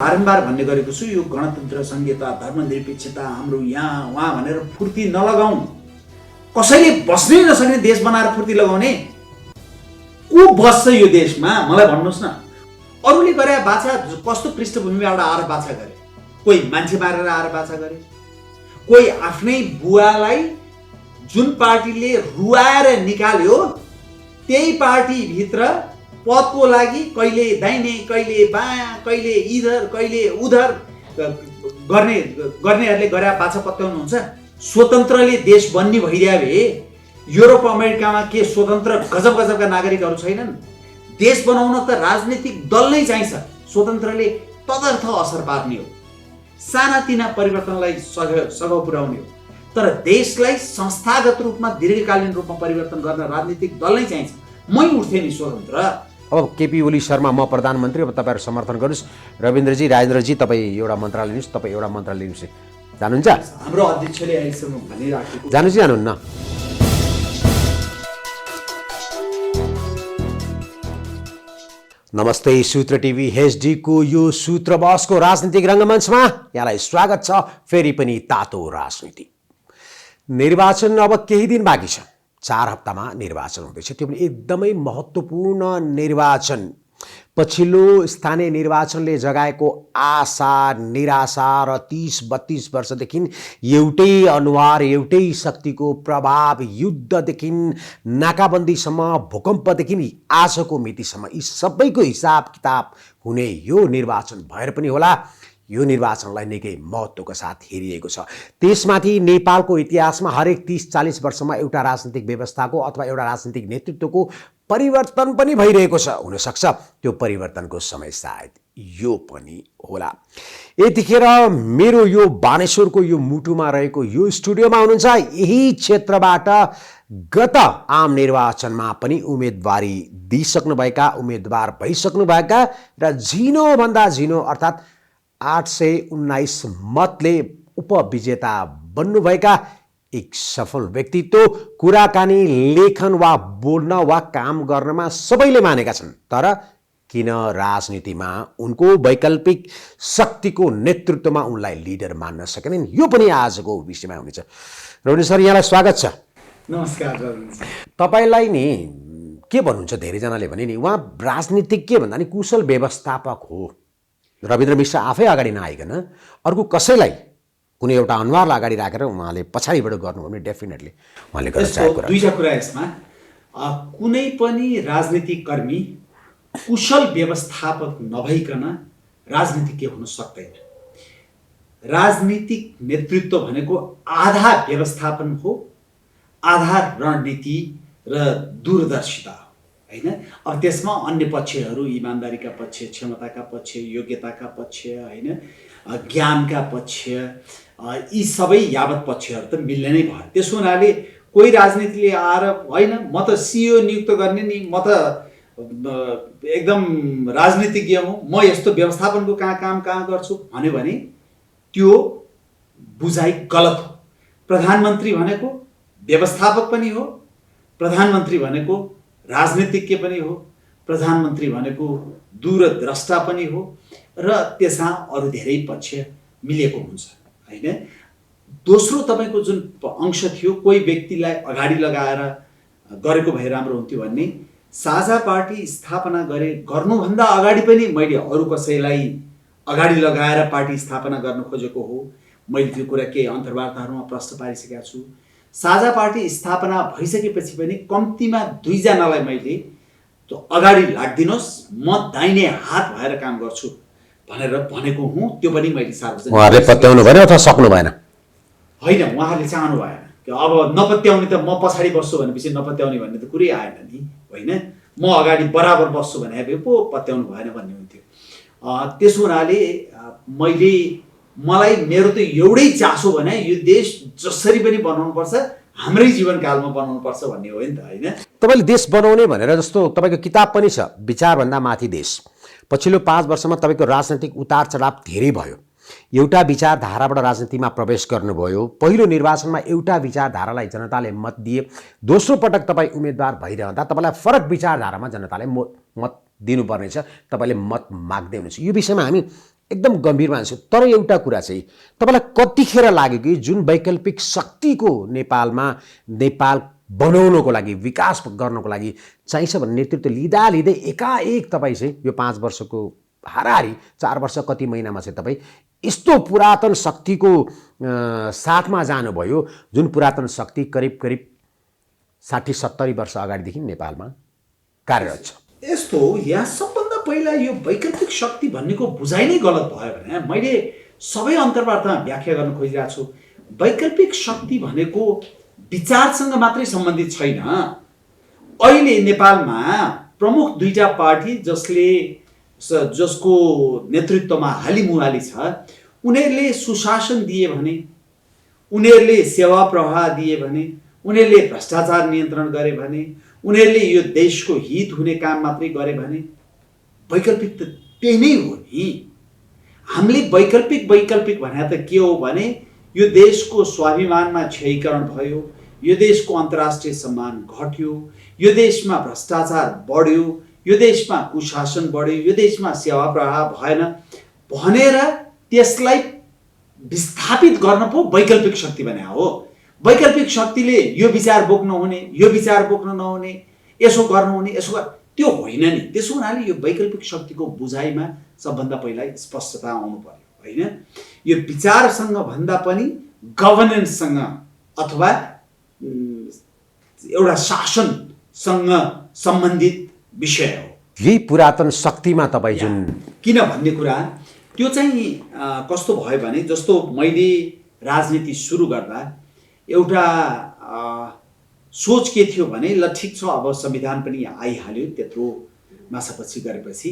बारम्बार भन्ने गरेको छु, यो गणतन्त्र, संहिता, धर्मनिरपेक्षता हाम्रो यहाँ वहाँ भनेर फुर्ती नलगाउँ। कसैले बस्नै नसक्ने देश बनाएर फुर्ती लगाउने को बस्छ यो देशमा? मलाई भन्नुहोस् न। अरूले गरे बाछा कस्तो पृष्ठभूमिबाट आएर बाछा गरे? कोही मान्छे मारेर आएर बाछा गरे, कोही आफ्नै बुवालाई जुन पार्टीले रुवाएर निकाल्यो त्यही पार्टीभित्र पदको लागि कहिले दाहिने कहिले बायाँ कहिले इधर कहिले उधर गर्नेहरूले गरे बाछा पत्याउनुहुन्छ। स्वतन्त्रले देश बन्ने भइदिए भए युरोप अमेरिकामा के स्वतन्त्र गजब गजबका नागरिकहरू छैनन्? देश बनाउन त राजनीतिक दल नै चाहिन्छ। स्वतन्त्रले तदर्थ असर पार्ने हो, सानातिना परिवर्तनलाई सघाउ पुर्याउने हो, तर देशलाई संस्थागत रूपमा दीर्घकालीन रूपमा परिवर्तन गर्न राजनीतिक दल नै चाहिन्छ। मै उठ्थेँ नि स्वतन्त्र। अब केपी ओली शर्मा म प्रधानमन्त्री, अब तपाईँहरू समर्थन गर्नुहोस्। रविन्द्रजी, राजेन्द्रजी, तपाईँ एउटा मन्त्रालय लिनुहोस्, तपाईँ एउटा मन्त्रालय लिनुहोस्। जानुहुन्छ? हाम्रो अध्यक्षले अहिलेसम्म भनिराखेको जानु चाहिँ जानुहुन्न। नमस्ते, सूत्र टिभी एचडी को यो सूत्र बहसको राजनीतिक रङ्गमञ्चमा यहाँलाई स्वागत छ। फेरि पनि तातो राजनीति। निर्वाचन अब केही दिन बाँकी छ। 4 हप्तामा निर्वाचन हुँदैछ, त्यो पनि एकदमै महत्त्वपूर्ण निर्वाचन। पछिल्लो स्थानीय निर्वाचनले जगाएको आशा निराशा र 30-32 वर्षदेखि एउटै अनुहार एउटै शक्तिको प्रभाव, युद्धदेखि नाकाबन्दीसम्म, भूकम्पदेखि आजको मितिसम्म, यी सबैको हिसाब किताब हुने यो निर्वाचन भएर पनि होला यो निर्वाचनलाई निकै महत्त्वका साथ हेरिएको छ। त्यसमाथि नेपालको इतिहासमा हरेक 30-40 वर्षमा एउटा राजनीतिक व्यवस्थाको अथवा एउटा राजनीतिक नेतृत्वको परिवर्तन पनि भइरहेको छ। हुनसक्छ त्यो परिवर्तनको समय सायद यो पनि होला। यतिखेर मेरो यो बानेश्वरको यो मुटुमा रहेको यो स्टुडियोमा हुनुहुन्छ यही क्षेत्रबाट गत आम निर्वाचनमा पनि उम्मेदवारी दिइसक्नुभएका, उम्मेदवार भइसक्नुभएका र झिनोभन्दा झिनो अर्थात् 819 मतले उपविजेता बन्नुभएका एक सफल व्यक्तित्व। कुराकानी, लेखन वा बोल्न वा काम गर्नमा सबैले मानेका छन्, तर किन राजनीतिमा उनको वैकल्पिक शक्तिको नेतृत्वमा उनलाई लिडर मान्न सकेनन्, यो पनि आजको विषयमा हुनेछ। रवि सर, यहाँलाई स्वागत छ। नमस्कार। तपाईँलाई नि के भन्नुहुन्छ, धेरैजनाले भने नि उहाँ राजनीतिक के भन्दा नि कुशल व्यवस्थापक हो। रविन्द्र मिश्र आफै अगाडि नआइकन अर्को कसैलाई कुनै एउटा अनुहारलाई अगाडि राखेर उहाँले पछाडिबाट गर्नुभयो भने डेफिनेटली उहाँले गर्न चाहेको कुरा। दुईटा कुरा यसमा, कुनै पनि राजनीतिक कर्मी कुशल व्यवस्थापक नभइकन राजनीतिज्ञ हुन सक्दैन। राजनीतिक नेतृत्व भनेको आधा व्यवस्थापन हो, आधा रणनीति र दूरदर्शिता हो, हैन? अब त्यसमा अन्य पक्षहरू, इमानदारीका पक्ष, क्षमताका पक्ष, योग्यताका पक्ष, हैन, ज्ञानका पक्ष, यी सबै यावत पक्षहरू त मिल्ने नै भयो। त्यसो हुनाले कोही राजनीतिले आएर होइन म त सिइओ नियुक्त गर्ने नि, म त एकदम राजनीतिज्ञ हुँ, म यस्तो व्यवस्थापनको काम गर्छु भन्यो भने त्यो बुझाइ गलत हो। प्रधानमन्त्री भनेको व्यवस्थापक पनि हो, प्रधानमन्त्री भनेको राजनीतिज्ञ पनि हो, प्रधानमन्त्री भनेको दूरद्रष्टा पनि हो र त्यसमा अरू धेरै पक्ष मिलेको हुन्छ, हैन? दोस्रो तपाईको जुन अंश थियो, कोही व्यक्तिलाई अगाडि लगाएर गरेको भए राम्रो हुन्थ्यो भन्ने, साझा पार्टी स्थापना गर्नुभन्दा अगाडि पनि मैले अरू कसैलाई अगाडि लगाएर पार्टी स्थापना गर्न खोजेको हो। मैले त्यो कुरा केही अन्तर्वार्ताहरूमा प्रश्न पारिसकेका छु। साझा पार्टी स्थापना भइसकेपछि पनि कम्तीमा 2 जनालाई मैले त्यो अगाडि लाग्दिनुहोस्, म दाहिने हात भएर काम गर्छु भनेर भनेको हुँ। त्यो पनि मैले सार्वजनिक उहाँले पत्याउनु भएन अथवा सक्नु भएन? होइन, उहाँले चाहनु भएन। अब नपत्याउने त म पछाडि बस्छु भनेपछि नपत्याउने भन्ने त कुरै आएन नि, होइन? म अगाडि बराबर बस्छु भने पो पत्याउनु भएन भन्ने हुन्थ्यो। त्यसो हुनाले मलाई मेरो त एउटै चासो भने यो देश जसरी पनि बनाउनुपर्छ, हाम्रै जीवनकालमा बनाउनुपर्छ भन्ने हो नि त, होइन? तपाईँले देश बनाउने भनेर जस्तो तपाईँको किताब पनि छ, विचारभन्दा माथि देश। पछिल्लो 5 वर्षमा तपाईँको राजनैतिक उतार चढाव धेरै भयो। एउटा विचारधाराबाट राजनीतिमा प्रवेश गर्नुभयो। पहिलो निर्वाचनमा एउटा विचारधारालाई जनताले मत दिए, दोस्रो पटक तपाईँ उम्मेदवार भइरहँदा तपाईँलाई फरक विचारधारामा जनताले मत दिनुपर्नेछ, तपाईँले मत माग्दै हुनुहुन्छ। यो विषयमा हामी एकदम गम्भीर मान्छु। तर एउटा कुरा चाहिँ तपाईँलाई कतिखेर लाग्यो कि जुन वैकल्पिक शक्तिको नेपाल बनाउनको लागि, विकास गर्नको लागि चाहिन्छ भन्ने नेतृत्व लिँदै एकाएक तपाईँ चाहिँ यो 5 वर्षको हाराहारी 4 वर्ष कति महिनामा चाहिँ तपाईँ यस्तो पुरातन शक्तिको साथमा जानुभयो, जुन पुरातन शक्ति करिब 60-70 वर्ष अगाडिदेखि नेपालमा कार्यरत छ। यस्तो यहाँ सबभन्दा पहिला यो वैकल्पिक शक्ति भन्नेको बुझाइ नै गलत भयो भने मैले सबै अन्तर्वार्तामा व्याख्या गर्न खोजिरहेको छु। वैकल्पिक शक्ति भनेको विचारसँग मात्रै सम्बन्धित छैन। अहिले नेपालमा प्रमुख 2टा पार्टी जसको नेतृत्वमा हालिमुहाली छ, उनीहरूले सुशासन दिए भने, उनीहरूले सेवा प्रवाह दिए भने, उनीहरूले भ्रष्टाचार नियन्त्रण गरे भने, उनीहरूले यो देशको हित हुने काम मात्रै गरे भने वैकल्पिक त त्यही नै हो नि। हामीले वैकल्पिक भने त के हो भने यो देशको स्वाभिमानमा क्षयीकरण भयो, यो देशको अन्तर्राष्ट्रिय सम्मान घट्यो, यो देशमा भ्रष्टाचार बढ्यो, यो देशमा कुशासन बढ्यो, यो देशमा सेवा प्रवाह भएन भनेर त्यसलाई विस्थापित गर्न पो वैकल्पिक शक्ति भने हो। वैकल्पिक शक्तिले यो विचार बोक्न हुने, यो विचार बोक्न नहुने, यसो गर्नुहुने, त्यो होइन नि। त्यसो हुनाले यो वैकल्पिक शक्तिको बुझाइमा सबभन्दा पहिला स्पष्टता आउनु पर्यो, होइन? यो विचारसँग भन्दा पनि गभर्नेन्ससँग अथवा एउटा शासनसँग सम्बन्धित विषय हो। यही पुरातन शक्तिमा तपाईँ जुन किन भन्ने कुरा त्यो चाहिँ कस्तो भयो भने, जस्तो मैले राजनीति सुरु गर्दा एउटा सोच के थियो भने ल ठिक छ, अब संविधान पनि आइहाल्यो, त्यत्रो मासापछि गरेपछि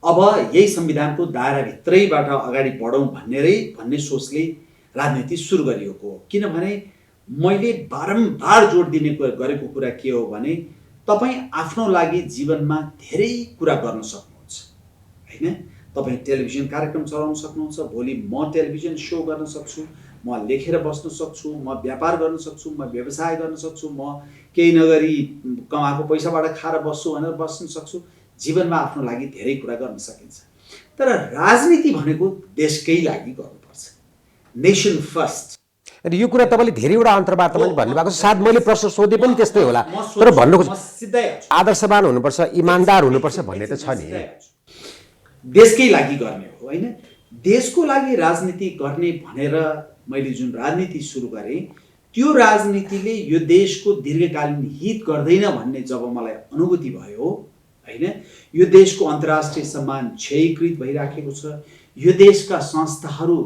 अब यही संविधानको दायराभित्रैबाट अगाडि बढौँ भन्ने सोचले राजनीति सुरु गरिएको हो। किनभने मैले बारम्बार जोड दिने गरेको कुरा के हो भने तपाईँ आफ्नो लागि जीवनमा धेरै कुरा गर्न सक्नुहुन्छ, होइन? तपाईँ टेलिभिजन कार्यक्रम चलाउन सक्नुहुन्छ, भोलि म टेलिभिजन सो गर्न सक्छु, म लेखेर बस्न सक्छु, म व्यापार गर्न सक्छु, म व्यवसाय गर्न सक्छु, म केही नगरी कमाएको पैसाबाट खाएर बस्छु भनेर बस्न सक्छु। जीवनमा आफ्नो लागि धेरै कुरा गर्न सकिन्छ। तर राजनीति भनेको देशकै लागि गर्नुपर्छ, नेसन फर्स्ट। अनि यो कुरा तपाईँले धेरैवटा अन्तर्वार्तामा पनि भन्नुभएको छ। सायद मैले प्रश्न सोधे पनि त्यस्तै होला, तर भन्नुको आदर्शवान हुनुपर्छ, इमान्दार हुनुपर्छ भन्ने त छ नि। देशकै लागि गर्ने हो, होइन? देशको लागि राजनीति गर्ने भनेर मैले जुन राजनीति सुरु गरेँ त्यो राजनीतिले यो देशको दीर्घकालीन हित गर्दैन भन्ने जब मलाई अनुभूति भयो, होइन? यो देशको अन्तर्राष्ट्रिय सम्मान क्षयीकृत भइराखेको छ, यो देशका संस्थाहरू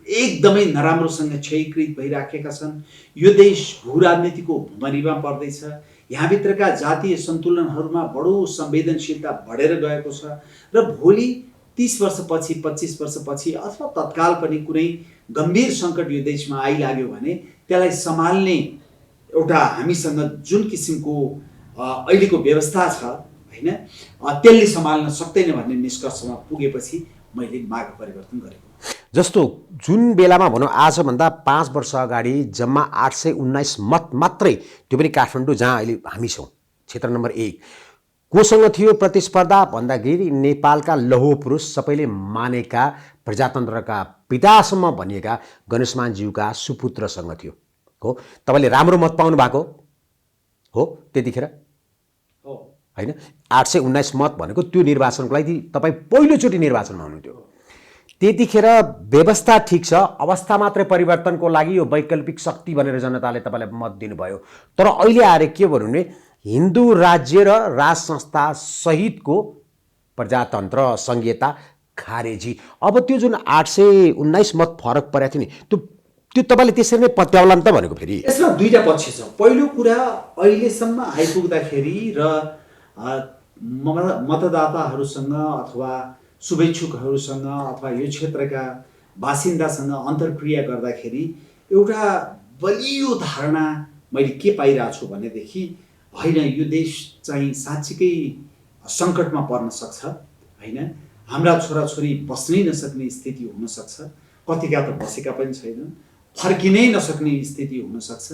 एकदमै नराम्रोसँग क्षयीकृत भइराखेका छन्, यो देश भू राजनीतिको भुमरीमा पर्दैछ, यहाँभित्रका जातीय सन्तुलनहरूमा बडो संवेदनशीलता बढेर गएको छ र भोलि 30 वर्षपछि 25 वर्षपछि अथवा तत्काल पनि कुनै गम्भीर सङ्कट यो देशमा आइलाग्यो भने त्यसलाई सम्हाल्ने एउटा हामीसँग जुन किसिमको अहिलेको व्यवस्था छ, होइन, त्यसले सम्हाल्न सक्दैन भन्ने निष्कर्षमा पुगेपछि मैले माग परिवर्तन गरेको। जस्तो जुन बेलामा भनौँ आजभन्दा 5 वर्ष अगाडि जम्मा 819 मत मात्रै, त्यो पनि काठमाडौँ जहाँ अहिले हामी छौँ, क्षेत्र नम्बर 1, कोसँग थियो प्रतिस्पर्धा भन्दाखेरि नेपालका लौह पुरुष सबैले मानेका प्रजातन्त्रका पितासम्म भनिएका गणेशमानज्यूका सुपुत्रसँग थियो। हो, तपाईँले राम्रो मत पाउनु भएको हो त्यतिखेर, होइन? 819 मत भनेको त्यो निर्वाचनको लागि तपाईँ पहिलोचोटि निर्वाचनमा हुनुहुन्थ्यो। त्यतिखेर व्यवस्था ठिक छ, अवस्था मात्रै परिवर्तनको लागि यो वैकल्पिक शक्ति भनेर जनताले तपाईँलाई मत दिनुभयो। तर अहिले आएर के भन्नु भने हिन्दू राज्य र राज संस्था सहितको प्रजातन्त्र संहिता खारेजी। अब त्यो जुन 819 मत फरक परेको थियो नि, त्यो तपाईँले त्यसरी नै पत्याउला नि त भनेको। फेरि यसमा दुईटा पक्ष छ। पहिलो कुरा, अहिलेसम्म आइपुग्दाखेरि र मतदाताहरूसँग अथवा शुभेच्छुकहरूसँग अथवा यो क्षेत्रका बासिन्दासँग अन्तर्क्रिया गर्दाखेरि एउटा बलियो धारणा मैले के पाइरहेको छु भनेदेखि, होइन, यो देश चाहिँ साँच्चीकै सङ्कटमा पर्न सक्छ, होइन? हाम्रा छोराछोरी बस्नै नसक्ने स्थिति हुनसक्छ, कतिका त बसेका पनि छैनन्, फर्किनै नसक्ने स्थिति हुनसक्छ।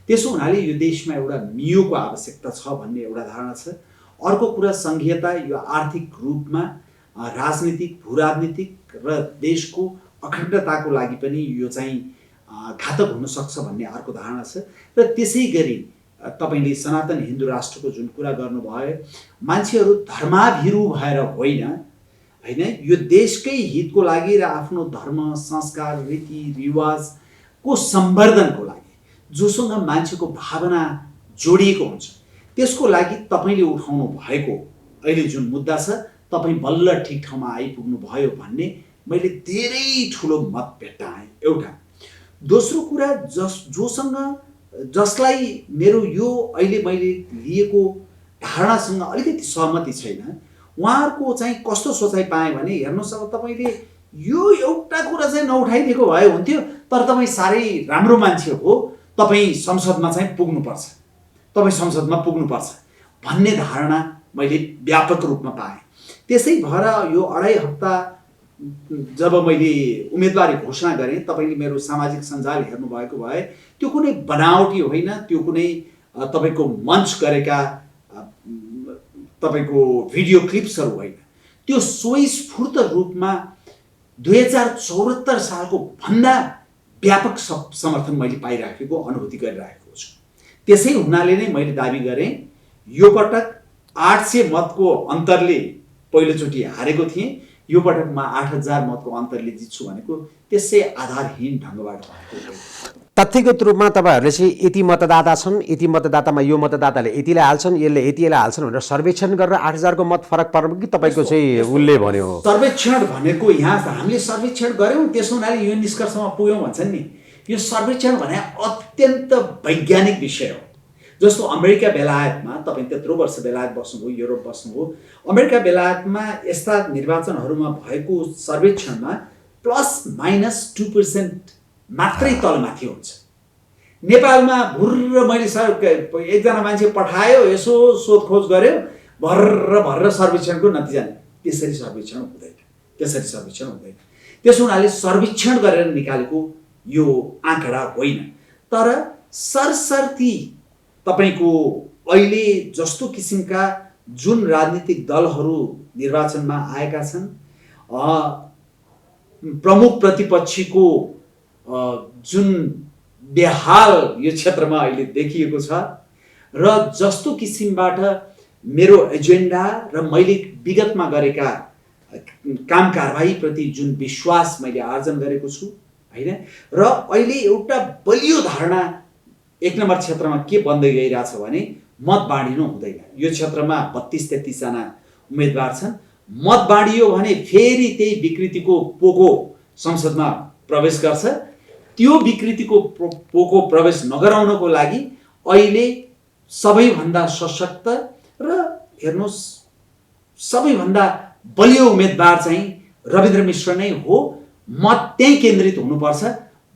त्यसो हुनाले यो देशमा एउटा मियोको आवश्यकता छ भन्ने एउटा धारणा छ। अर्को कुरा, सङ्घीयता यो आर्थिक रूपमा राजनीतिक भू-राजनीतिक र देशको अखण्डताको लागि पनि यो चाहिँ घातक हुन सक्छ भन्ने अर्को धारणा छ। र त्यसै गरी तपाईले सनातन हिन्दू राष्ट्रको जुन कुरा गर्नुभयो, मान्छेहरू धर्माभिरू भएर होइन, यो देशकै हितको लागि र आफ्नो धर्म संस्कार रीतिरिवाजको सम्वर्धनको लागि जोसँग मान्छेको भावना जोडिएको हुन्छ त्यसको लागि तपाईले उठाउनु भएको अहिले जुन मुद्दा छ, तपाई बल्ल ठिक ठाउँमा आइपुग्नु भयो भन्ने मैले धेरै ठुलो मत भेट्टाएँ। एउटा दोस्रो कुरा, जसलाई मेरो यो अहिले मैले लिएको धारणासँग अलिकति सहमति छैन, उहाँहरूको चाहिँ कस्तो सोचाइ पाएँ भने, हेर्नुहोस् अब तपाईँले यो एउटा कुरा चाहिँ नउठाइदिएको भए हुन्थ्यो, तर तपाईँ साह्रै राम्रो मान्छे हो, तपाईँ संसदमा चाहिँ पुग्नुपर्छ, तपाईँ संसदमा पुग्नुपर्छ भन्ने धारणा मैले व्यापक रूपमा पाएँ। त्यसै भएर यो 2.5 हप्ता जब मैले उम्मेदवारी घोषणा गरेँ, तपाईँले मेरो सामाजिक सञ्जाल हेर्नुभएको भए त्यो कुनै बनावटी होइन, त्यो कुनै तपाईँको मञ्च गरेका तपाईँको भिडियो क्लिप्सहरू होइन, त्यो स्वस्फूर्त रूपमा 2074 सालको भन्दा व्यापक समर्थन मैले पाइराखेको अनुभूति गरिरहेको छु। त्यसै हुनाले नै मैले दाबी गरेँ, यो पटक 800 मतको अन्तरले पहिलोचोटि हारेको थिएँ, यो पटक म 8000 मतको अन्तरले जित्छु भनेको त्यसै आधारहीन ढङ्गबाट भएको। तथ्यगत रूपमा तपाईँहरूले चाहिँ यति मतदाता छन्, यति मतदातामा यो मतदाताले यतिले हाल्छन्, यसले यतिले हाल्छन् भनेर सर्वेक्षण गरेर 8000 को मत फरक पर्यो कि तपाईँको चाहिँ उसले भन्यो? सर्वेक्षण भनेको यहाँ हामीले सर्वेक्षण गऱ्यौँ, त्यसो हुनाले यो निष्कर्षमा पुग्यौँ भन्छन् नि। यो सर्वेक्षण भने अत्यन्त वैज्ञानिक विषय हो। जस्तो अमेरिका बेलायतमा तपाईँ त्यत्रो वर्ष बेलायत बस्नुभयो, युरोप बस्नुभयो, अमेरिका बेलायतमा यस्ता निर्वाचनहरूमा भएको सर्वेक्षणमा ±2% मात्रै तलमाथि हुन्छ। नेपालमा भुर्र मैले एकजना मान्छे पठायो, यसो सोधखोज गर्यो, भर्र सर्वेक्षणको नतिजा नै। त्यसरी सर्वेक्षण हुँदैन, त्यसो हुनाले सर्वेक्षण गरेर निकालेको यो आँकडा होइन। तर सरसर्ती तपाईको अहिले जस्तो किसिमका जुन राजनीतिक दलहरू निर्वाचनमा आएका छन्, प्रमुख प्रतिपक्षीको जुन बेहाल यो क्षेत्रमा अहिले देखिएको छ, र जस्तो किसिमबाट मेरो एजेन्डा र मैले विगतमा गरेका काम कारबाही प्रति जुन विश्वास मैले आर्जन गरेको छु हैन, र अहिले एउटा बलियो धारणा 1 नम्बर क्षेत्रमा के बन्दै गइरहेछ भने मत बाँडिनु हुँदैन। यो क्षेत्रमा 32-33 जना उम्मेदवार छन्, मत बाँडियो भने फेरि त्यही विकृतिको पोको संसदमा प्रवेश गर्छ। त्यो विकृतिको पोको प्रवेश नगराउनको लागि अहिले सबैभन्दा सशक्त र हेर्नुहोस् सबैभन्दा बलियो उम्मेदवार चाहिँ रविन्द्र मिश्र नै हो, मत त्यही केन्द्रित हुनुपर्छ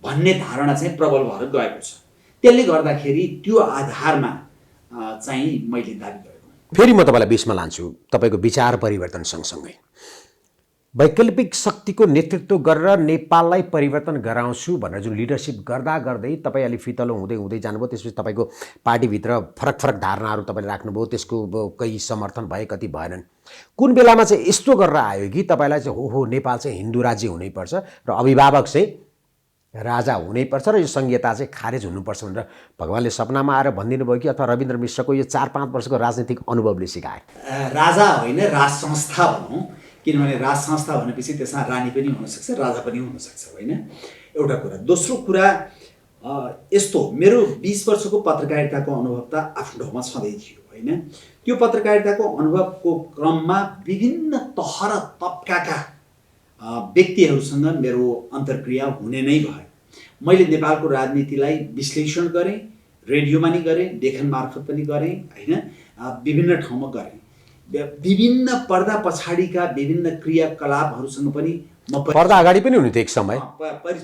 भन्ने धारणा चाहिँ प्रबल भएर गएको छ। त्यसले गर्दाखेरि त्यो आधारमा चाहिँ मैले दाबी गरेको। फेरि म तपाईलाई बिचमा लान्छु, तपाईको विचार परिवर्तन सँगसँगै वैकल्पिक शक्तिको नेतृत्व गरेर नेपाललाई परिवर्तन गराउँछु भनेर जुन लिडरसिप गर्दा गर्दै तपाईँ अलि फितलो हुँदै हुँदै जानुभयो, त्यसपछि तपाईँको पार्टीभित्र फरक फरक धारणाहरू तपाईँले राख्नुभयो, त्यसको कही समर्थन भए कति भएनन्। कुन बेलामा चाहिँ यस्तो गरेर आयो कि तपाईँलाई चाहिँ हो नेपाल चाहिँ हिन्दू राज्य हुनैपर्छ र अभिभावक चाहिँ राजा हुनैपर्छ र यो संहिता चाहिँ खारेज हुनुपर्छ भनेर भगवान्ले सपनामा आएर भनिदिनु भयो कि, अथवा रविन्द्र मिश्रको यो 4-5 वर्षको राजनीतिक अनुभवले सिकाए? राजा होइन, राज संस्था भनौँ, किनभने राज संस्था भनेपछि त्यसमा रानी पनि हुनसक्छ, राजा पनि हुनसक्छ होइन, एउटा कुरा। दोस्रो कुरा यस्तो, मेरो 20 वर्षको पत्रकारिताको अनुभव त आफ्नो ठाउँमा छँदै थियो होइन। त्यो पत्रकारिताको अनुभवको क्रममा विभिन्न तह र तबकाका व्यक्तिहरूसँग मेरो अन्तर्क्रिया हुने नै भयो। मैले नेपालको राजनीतिलाई विश्लेषण गरेँ, रेडियोमा नि गरेँ, लेखन मार्फत पनि गरेँ होइन, विभिन्न ठाउँमा गरेँ। विभिन्न पर्दा पछाडिका विभिन्न क्रियाकलापहरूसँग पनि म पर्दा अगाडि पनि हुनुहुन्थ्यो एक समय,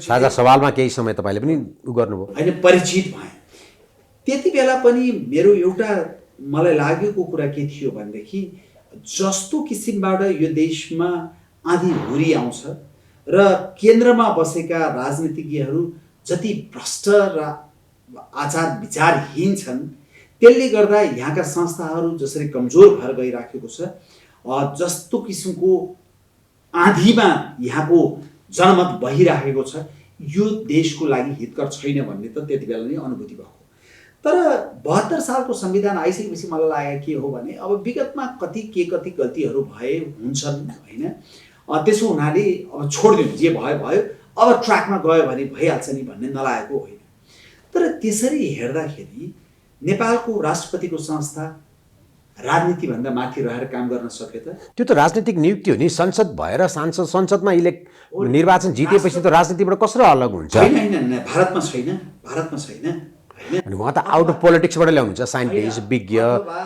साझा सवालमा केही समय तपाईँले पनि गर्नुभयो होइन, परिचित भएँ। त्यति बेला पनि मेरो एउटा मलाई लागेको कुरा के थियो भनेदेखि, जस्तो किसिमबाट यो देशमा आँधी हुरी आउँछ र केन्द्रमा बसेका राजनीतिज्ञहरू जति भ्रष्ट र आचार विचारहीन छन्, त्यसले गर्दा यहाँका संस्थाहरू जसरी कमजोर भएर गइराखेको छ, जस्तो किसिमको आँधीमा यहाँको जनमत बहिराखेको छ, यो देशको लागि हितकर छैन भन्ने त त्यति बेला नै अनुभूति भएको। तर 72 सालको संविधान आइसकेपछि मलाई लागेको के हो भने अब विगतमा कति गल्तीहरू भए हुन्छन् होइन, त्यसो हुनाले अब छोडिदिनु, जे भयो भयो, अब ट्र्याकमा गयो भने भइहाल्छ नि भन्ने नलागेको होइन। तर त्यसरी हेर्दाखेरि नेपालको राष्ट्रपतिको संस्था राजनीतिभन्दा माथि रहेर काम गर्न सक्यो त? त्यो त राजनीतिक नियुक्ति हो नि। संसद भएर संसदमा निर्वाचन जितेपछि त राजनीतिबाट कसरी अलग हुन्छ? होइन, भारतमा छैन होइन। अनि उहाँ त आउट अफ पोलिटिक्सबाट ल्याउनुहुन्छ, साइन्टिस्ट, विज्ञ,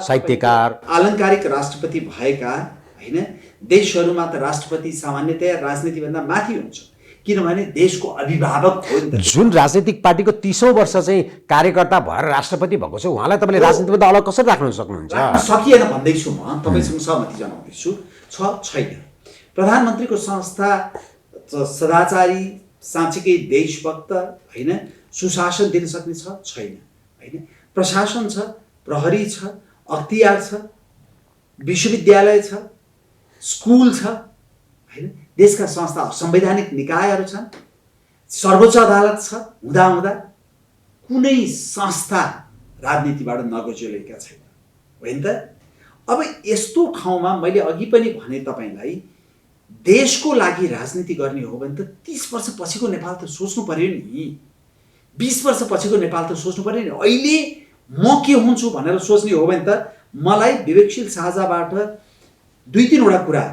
साहित्यकार। आलङ्कारिक राष्ट्रपति भएका होइन देशहरूमा त राष्ट्रपति सामान्यतया राजनीतिभन्दा माथि हुन्छ, किनभने देशको अभिभावक हो नि त। जुन राजनीतिक पार्टीको 30औं वर्ष चाहिँ कार्यकर्ता भएर राष्ट्रपति भएको छ, उहाँलाई तपाईँले राजनीतिभन्दा अलग कसरी राख्न सक्नुहुन्छ? सकिएन भन्दैछु म, तपाईँसँग सहमति जनाउँदैछु। छैन। प्रधानमन्त्रीको संस्था सदाचारी, साँच्चीकै देशभक्त होइन, सुशासन दिन सक्ने छैन होइन। प्रशासन छ, प्रहरी छ, अख्तियार छ, विश्वविद्यालय छ, स्कुल छ होइन, देशका संस्था संवैधानिक निकायहरू छन्, सर्वोच्च अदालत छ, हुँदा कुनै संस्था राजनीतिबाट नगोजिएका छैन होइन त। अब यस्तो ठाउँमा मैले अघि पनि भने तपाईँलाई, देशको लागि राजनीति गर्ने हो भने त 30 वर्ष पछिको नेपाल त सोच्नु पर्यो नि, 20 वर्ष पछिको नेपाल त सोच्नु पर्यो नि। अहिले म के हुन्छु भनेर सोच्ने हो भने त मलाई विवेकशील साझाबाट 2-3वटा कुरा।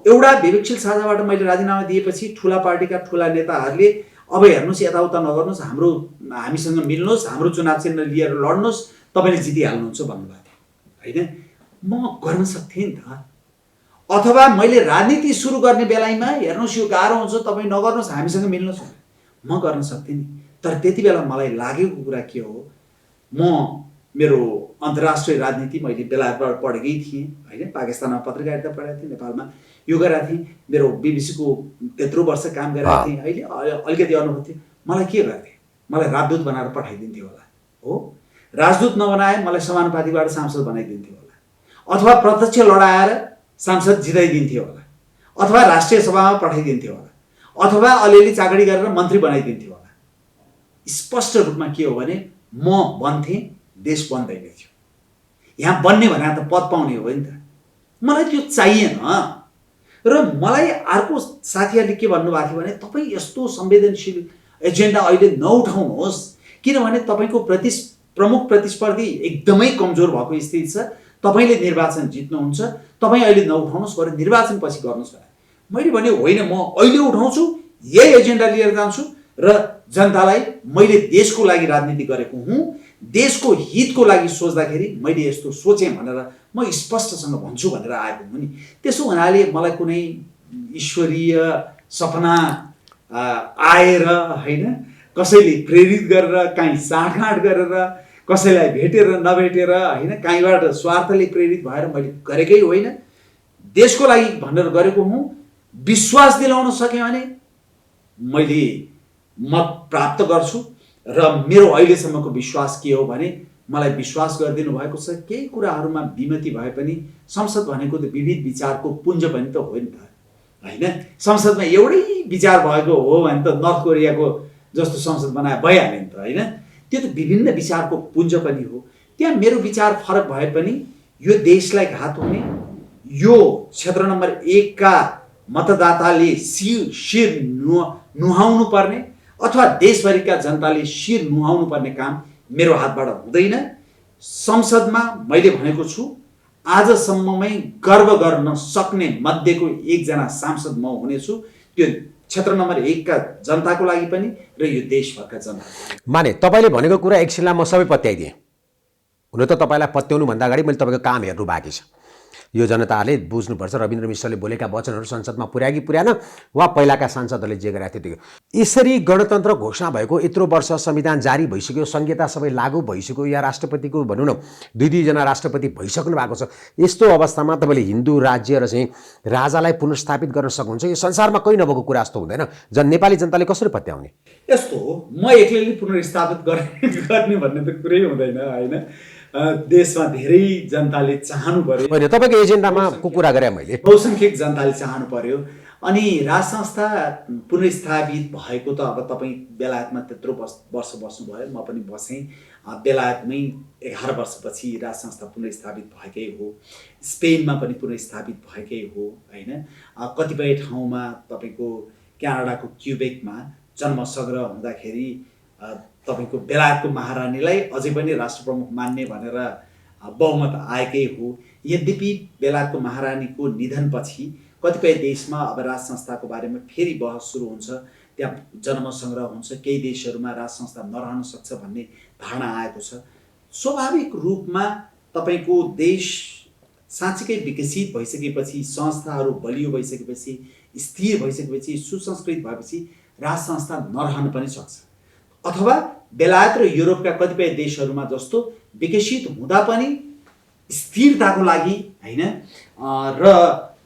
एउटा, विवेकशील साझाबाट मैले राजीनामा दिएपछि ठुला पार्टीका ठुला नेताहरूले अब हेर्नुहोस् यताउता नगर्नुहोस्, हामीसँग मिल्नुहोस्, हाम्रो चुनाव चिन्ह लिएर लड्नुहोस्, तपाईँले जितिहाल्नुहुन्छ भन्नुभएको थियो होइन। म गर्न सक्थेँ नि त। अथवा मैले राजनीति सुरु गर्ने बेलामा हेर्नुहोस् यो गाह्रो हुन्छ, तपाईँ नगर्नुहोस्, हामीसँग मिल्नुहोस्, म गर्न सक्थेँ नि। तर त्यति बेला मलाई लागेको कुरा के हो, म मेरो अन्तर्राष्ट्रिय राजनीति मैले बेलायतबाट पढेकै थिएँ होइन, पाकिस्तानमा पत्रकारिता पढेको थिएँ, नेपालमा यो गरेको थिएँ, मेरो बीबीसीको त्यत्रो वर्ष काम गरेको थिएँ, अहिले अलिकति अनुभव थियो। मलाई के गर्थे, मलाई राजदूत बनाएर पठाइदिन्थ्यो होला हो, राजदूत नबनाए मलाई समानुपातिबाट सांसद बनाइदिन्थ्यो होला, अथवा प्रत्यक्ष लडाएर सांसद जिताइदिन्थ्यो होला, अथवा राष्ट्रिय सभामा पठाइदिन्थ्यो होला, अथवा अलिअलि चाकरी गरेर मन्त्री बनाइदिन्थ्यो होला। स्पष्ट रूपमा के हो भने म बन्थेँ, देश बन्दैन थियो। यहाँ बन्ने भने त पद पाउने हो नि त, मलाई त्यो चाहिएन। र मलाई अर्को साथीहरूले के भन्नुभएको थियो भने तपाईँ यस्तो संवेदनशील एजेन्डा अहिले नउठाउनुहोस्, किनभने तपाईँको प्रमुख प्रतिस्पर्धी एकदमै कमजोर भएको स्थिति छ, तपाईँले निर्वाचन जित्नुहुन्छ, तपाईँ अहिले नउठाउनुहोस्, बरु निर्वाचन पछि गर्नुहोस् भने। मैले भने होइन, म अहिले उठाउँछु, यही एजेन्डा लिएर जान्छु र जनतालाई मैले देशको लागि राजनीति गरेको हुँ, देशको हितको लागि सोच्दाखेरि मैले यस्तो सोचेँ भनेर म स्पष्टसँग भन्छु भनेर आएको हुँ नि। त्यसो हुनाले मलाई कुनै ईश्वरीय सपना आएर होइन, कसैले प्रेरित गरेर, काहीँ साँठगाँठ गरेर, कसैलाई भेटेर नभेटेर होइन, काहीँबाट स्वार्थले प्रेरित भएर मैले गरेकै होइन, देशको लागि भनेर गरेको हुँ। विश्वास दिलाउन सकेँ भने मैले मत प्राप्त गर्छु र मेरो अहिलेसम्मको विश्वास के हो भने मलाई विश्वास गरिदिनु भएको छ। केही कुराहरूमा विमति भए पनि संसद भनेको त विविध विचारको पुञ्ज पनि त हो नि त होइन। संसदमा एउटै विचार भएको हो भने त नर्थ कोरियाको जस्तो संसद बनाए भइहाल्यो नि त होइन। त्यो त विभिन्न विचारको पुञ्ज पनि हो। त्यहाँ मेरो विचार फरक भए पनि यो देशलाई घात हुने, यो क्षेत्र नम्बर 1 का मतदाताले शिर नुहाउनु पर्ने अथवा देशभरिका जनताले शिर नुहाउनु पर्ने काम मेरो हातबाट हुँदैन। संसदमा मैले भनेको छु, आजसम्ममै गर्व गर्न सक्ने मध्येको एकजना सांसद म हुनेछु, त्यो क्षेत्र नम्बर 1 का जनताको लागि पनि र यो देशभरका जनता। माने तपाईँले भनेको कुरा एकछिनलाई म सबै पत्याइदिएँ। हुन त तपाईँलाई पत्याउनु भन्दा अगाडि मैले तपाईँको काम हेर्नु बाँकी छ। यो जनताले बुझ्नुपर्छ, रविन्द्र मिश्रले बोलेका वचनहरू संसदमा पुर्यायो कि पुर्याएन, वा पहिलाका सांसदहरूले जे गरेका थियो त्यो। यसरी गणतन्त्र घोषणा भएको यत्रो वर्ष, संविधान जारी भइसक्यो, संहिता सबै लागू भइसक्यो, या राष्ट्रपतिको भनौँ न 2-2जना राष्ट्रपति भइसक्नु भएको छ। यस्तो अवस्थामा तपाईँले हिन्दू राज्य र चाहिँ राजालाई पुनर्स्थापित गर्न सक्नुहुन्छ? यो संसारमा कोही नभएको कुरा जस्तो हुँदैन। नेपाली जनताले कसरी पत्याउने? यस्तो हो, म एक्लैले पुनर्स्थापित गर्ने भन्ने त कुरै हुँदैन होइन। देशमा धेरै जनताले चाहनु पर्यो। होइन, तपाईँको एजेन्डामा कुरा गरे मैले, बहुसङ्ख्यक जनताले चाहनु पर्यो। अनि राज संस्था पुनर्स्थापित भएको त अब तपाईँ बेलायतमा त्यत्रो वर्ष बस्नुभयो, म पनि बसेँ बेलायतमै 11 वर्षपछि राज संस्था पुनर्स्थापित भएकै हो। स्पेनमा पनि पुनर्स्थापित भएकै हो होइन। कतिपय ठाउँमा तपाईँको क्यानाडाको क्युबेकमा जन्म सङ्ग्रह हुँदाखेरि तपाईँको बेलायतको महारानीलाई अझै पनि राष्ट्र प्रमुख मान्ने भनेर बहुमत आएकै हो। यद्यपि बेलायतको महारानीको निधनपछि कतिपय देशमा अब राज संस्थाको बारेमा फेरि बहस सुरु हुन्छ, त्यहाँ जन्म सङ्ग्रह हुन्छ, केही देशहरूमा राज संस्था नरहन सक्छ भन्ने धारणा आएको छ। स्वाभाविक रूपमा तपाईँको देश साँच्चीकै विकसित भइसकेपछि, संस्थाहरू बलियो भइसकेपछि, स्थिर भइसकेपछि, सुसंस्कृत भएपछि राज संस्था नरहन पनि सक्छ। अथवा बेलायत र युरोपका कतिपय देशहरूमा जस्तो विकसित हुँदा पनि स्थिरताको लागि होइन र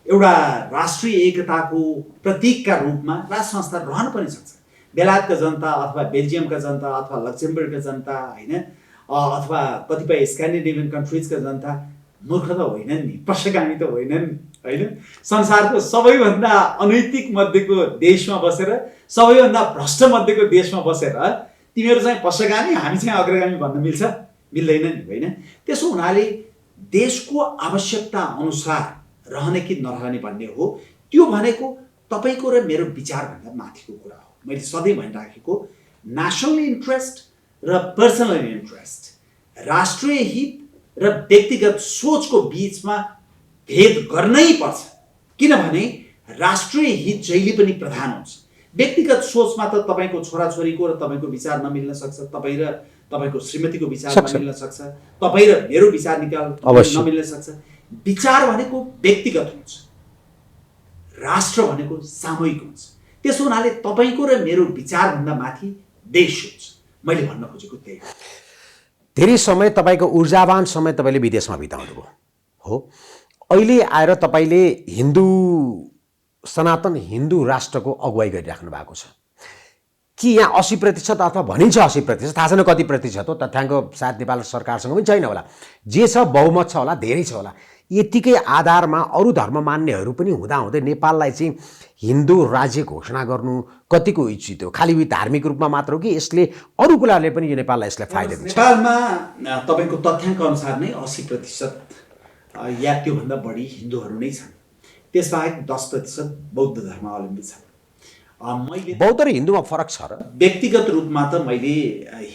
एउटा राष्ट्रिय एकताको प्रतीकका रूपमा राज संस्था रहन पनि सक्छ। बेलायतका जनता अथवा बेल्जियमका जनता अथवा लक्जमबर्गका जनता होइन अथवा कतिपय स्क्यान्डिनेभियन कन्ट्रिजका जनता मूर्ख त होइनन् नि, पक्षगामी त होइनन् होइन। संसारको सबैभन्दा अनैतिक मध्येको देशमा बसेर, सबैभन्दा भ्रष्ट मध्येको देशमा बसेर तिमीहरू चाहिँ पक्षगामी, हामी चाहिँ अग्रगामी भन्न मिल्छ? मिल्दैन नि होइन। त्यसो हुनाले देशको आवश्यकता अनुसार रहने कि नरहने भन्ने हो। त्यो भनेको तपाईँको र मेरो विचारभन्दा माथिको कुरा हो। मैले सधैँ भनिराखेको नेसनल इन्ट्रेस्ट र पर्सनल इन्ट्रेस्ट, राष्ट्रिय हित र व्यक्तिगत सोचको बीचमा भेद गर्नै पर्छ। किनभने राष्ट्रिय हित जहिले पनि प्रधान हुन्छ। व्यक्तिगत सोचमा त तपाईँको छोराछोरीको र तपाईँको विचार नमिल्न सक्छ, तपाईँ र तपाईँको श्रीमतीको विचार नमिल्न सक्छ, तपाईँ र मेरो विचार नमिल्न सक्छ। विचार भनेको व्यक्तिगत हुन्छ, राष्ट्र भनेको सामूहिक हुन्छ। त्यसो हुनाले तपाईँको र मेरो विचारभन्दा माथि देश हुन्छ। मैले भन्न खोजेको त्यही हो। धेरै समय तपाईँको ऊर्जावान समय तपाईँले विदेशमा बिताउनुभयो हो। अहिले आएर तपाईँले सनातन हिन्दू राष्ट्रको अगुवाई गरिराख्नु भएको छ कि यहाँ 80% अथवा भनिन्छ 80%, थाहा छैन कति प्रतिशत हो, तथ्याङ्क सायद नेपाल सरकारसँग पनि छैन होला, जे छ बहुमत छ होला, धेरै छ होला। यतिकै आधारमा अरू धर्म मान्नेहरू पनि हुँदाहुँदै नेपाललाई चाहिँ हिन्दू राज्य घोषणा गर्नु कतिको उचित हो? खालि धार्मिक रूपमा मात्र हो कि यसले अरू कुराले पनि यो नेपाललाई यसले फाइदा दिन्छ? नेपालमा तपाईँको तथ्याङ्क अनुसार नै 80% या त्योभन्दा बढी हिन्दूहरू नै छन्। त्यसबाहेक 10% बौद्ध धर्मावलम्बी छन्। मैले बौद्ध र हिन्दूमा फरक छ र? व्यक्तिगत रूपमा त मैले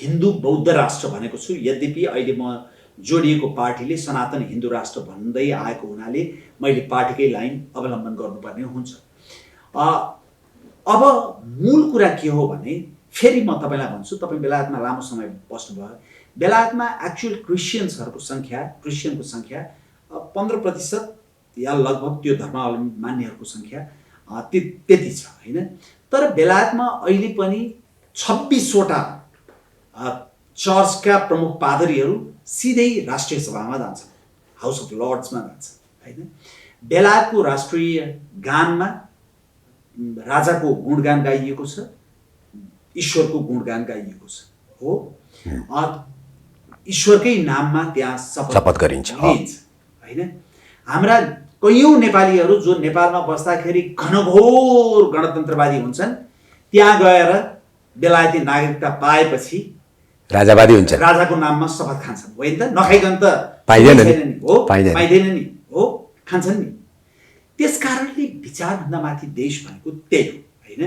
हिन्दू बौद्ध राष्ट्र भनेको छु। यद्यपि अहिले म जोडिएको पार्टीले सनातन हिन्दू राष्ट्र भन्दै आएको हुनाले मैले पार्टीकै लाइन अवलम्बन गर्नुपर्ने हुन्छ। अब मूल कुरा के हो भने फेरि म तपाईँलाई भन्छु, तपाईँ बेलायतमा लामो समय बस्नुभयो। बेलायतमा एक्चुअल क्रिस्चियनको सङ्ख्या 15% या लगभग त्यो धर्मावलम्बी मान्नेहरूको सङ्ख्या त्यति छ होइन। तर बेलायतमा अहिले पनि 26वटा चर्चका प्रमुख पादरीहरू सिधै राष्ट्रिय सभामा जान्छन्, हाउस अफ लर्ड्समा जान्छन् होइन। बेलायतको राष्ट्रिय गानमा राजाको गुणगान गाइएको छ, ईश्वरको गुणगान गाइएको छ हो। ईश्वरकै नाममा त्यहाँ शपथ गरिन्छ होइन। हाम्रा कयौँ नेपालीहरू जो नेपालमा बस्दाखेरि घनघोर गणतन्त्रवादी हुन्छन्, त्यहाँ गएर बेलायती नागरिकता पाएपछि राजावादी हुन्छ, राजाको नाममा शपथ खान्छन्। होइन त, नखाइकन त पाइँदैन नि हो, खान्छन् नि। त्यस कारणले विचारभन्दा माथि देश भनेको त्यही हो होइन।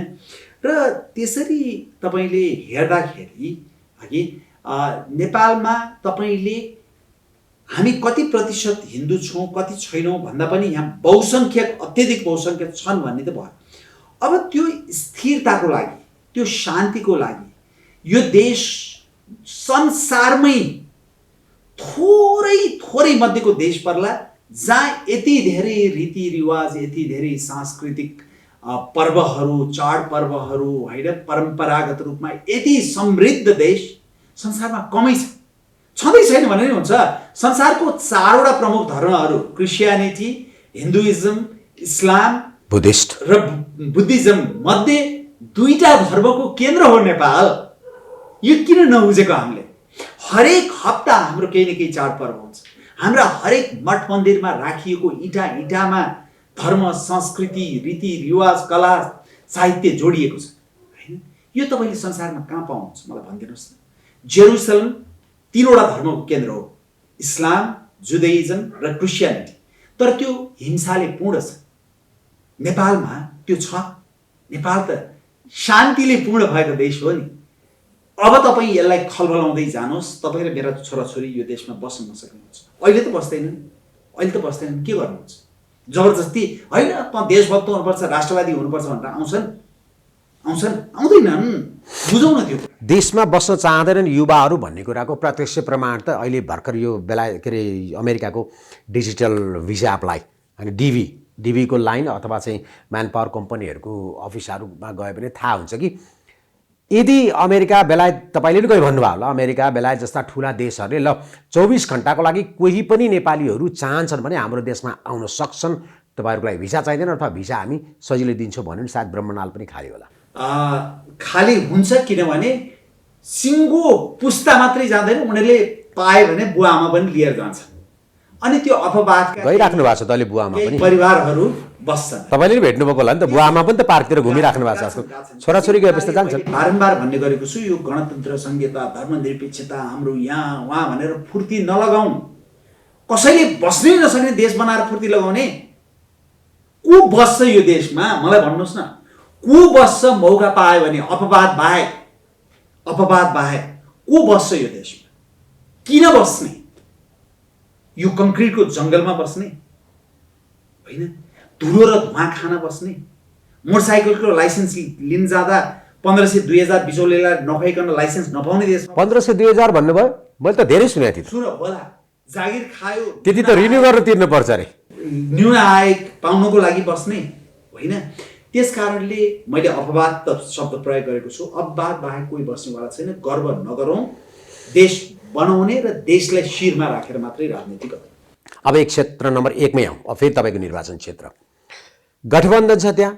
र त्यसरी तपाईँले हेर्दाखेरि अघि नेपालमा तपाईँले हामी कति प्रतिशत हिन्दू छौँ कति छैनौँ भन्दा पनि यहाँ बहुसङ्ख्यक, अत्यधिक बहुसङ्ख्यक छन् भन्ने त भयो। अब त्यो स्थिरताको लागि, त्यो शान्तिको लागि यो देश संसारमै थोरै मध्येको देश पर्ला जहाँ यति धेरै रीतिरिवाज, यति धेरै सांस्कृतिक पर्वहरू, चाडपर्वहरू होइन, परम्परागत रूपमा यति समृद्ध देश संसारमा कमै छ। छँदै छैन भने नि हुन्छ। संसारको 4वटा प्रमुख धर्महरू क्रिस्चियनिटी, हिन्दुइजम, इस्लाम, बुद्धिज्म मध्ये 2टा धर्मको केन्द्र हो नेपाल। यो किन नबुझेको हामीले? हरेक हप्ता हाम्रो केही न केही चाडपर्व हुन्छ। हाम्रा हरेक मठ मन्दिरमा राखिएको इँटामा धर्म, संस्कृति, रीतिरिवाज, कला, साहित्य जोडिएको छ हैन। यो तपाईँले संसारमा कहाँ पाउनुहुन्छ मलाई भनिदिनुहोस् न। जेरुसलम 3वटा धर्मको केन्द्र हो, इस्लाम, जुडाइजम र क्रिस्चियनिटी। तर त्यो हिंसाले पूर्ण छ। नेपालमा त्यो छ? नेपाल त शान्तिले पूर्ण भएको देश हो नि। अब तपाईँ यसलाई खलबलाउँदै जानुहोस्, तपाईँ र मेरा छोराछोरी यो देशमा बस्न नसक्नुहुन्छ। अहिले त बस्दैनन्, के गर्नुहुन्छ? जबरजस्ती होइन त देशभक्त हुनुपर्छ, राष्ट्रवादी हुनुपर्छ भनेर आउँदैनन्। बुझौँ न त्यो। देशमा बस्न चाहँदैनन् युवाहरू भन्ने कुराको प्रत्यक्ष प्रमाण त अहिले भर्खर यो के अरे अमेरिकाको डिजिटल भिसा अप्लाई अनि डिभीको लाइन अथवा चाहिँ म्यान पावर कम्पनीहरूको अफिसहरूमा गए भने थाहा हुन्छ कि यदि अमेरिका, बेलायत, तपाईँले पनि कहीँ भन्नुभयो होला, अमेरिका, बेलायत जस्ता ठुला देशहरूले ल 24 घण्टाको लागि कोही पनि नेपालीहरू चाहन्छन् भने हाम्रो देशमा आउन सक्छन्, तपाईँहरूको लागि भिसा चाहिँदैन अथवा भिसा हामी सजिलै दिन्छौँ भन्यो भने सायद ब्रह्मनाल पनि खाली होला। खाली हुन्छ, किनभने सिङ्गो पुस्ता मात्रै जाँदैन, उनीहरूले पायो भने बुवा आमा पनि लिएर जान्छ। अनि त्यो अपवादका गइराख्नु भएको छ तैँले बुवा आमा पनि, परिवारहरू बस्छन्। तपाईँले पनि भेट्नुभएको होला नि त, बुवा आमा पनि त पार्कतिर घुमिराख्नु भएको छ आजकल, छोराछोरी गएपछि त जान्छन्। बारम्बार भन्ने गरेको छु, यो गणतन्त्र, संहिता, धर्मनिरपेक्षता हाम्रो यहाँ वहाँ भनेर फुर्ती नलगाउँ। कसैले बस्नै नसक्ने देश बनाएर फुर्ती लगाउने? को बस्छ यो देशमा मलाई भन्नुहोस् न? को बस्छ? मौका पायो भने अपवाद बाहेक को बस्छ यो देशमा? किन बस्ने? यो कङ्क्रिटको जङ्गलमा बस्ने होइन? धुलो र धुवा खान बस्ने? मोटरसाइकलको लाइसेन्स लिन जाँदा 1500-2000 बिचौलेलाई नखाइकन लाइसेन्स नपाउने देशमा 1500-2000 भन्नुभयो? मैले त धेरै सुनेको थिएँ। सुन होला, जागिर खायो त्यति त रिन्यू गरेर तिर्नुपर्छ अरे। न्यून आय पाउनको लागि बस्ने होइन। त्यस कारणले मैले अपवाद त शब्द प्रयोग गरेको छु। अपवाद बाहेक कोही बस्नेवाला छैन। गर्व नगरौँ, देश बनाउने र देशलाई शिरमा राखेर मात्रै राजनीति गरौँ। अब एक क्षेत्र नम्बर 1 मै आउँ। अब फेरि तपाईँको निर्वाचन क्षेत्र गठबन्धन छ। त्यहाँ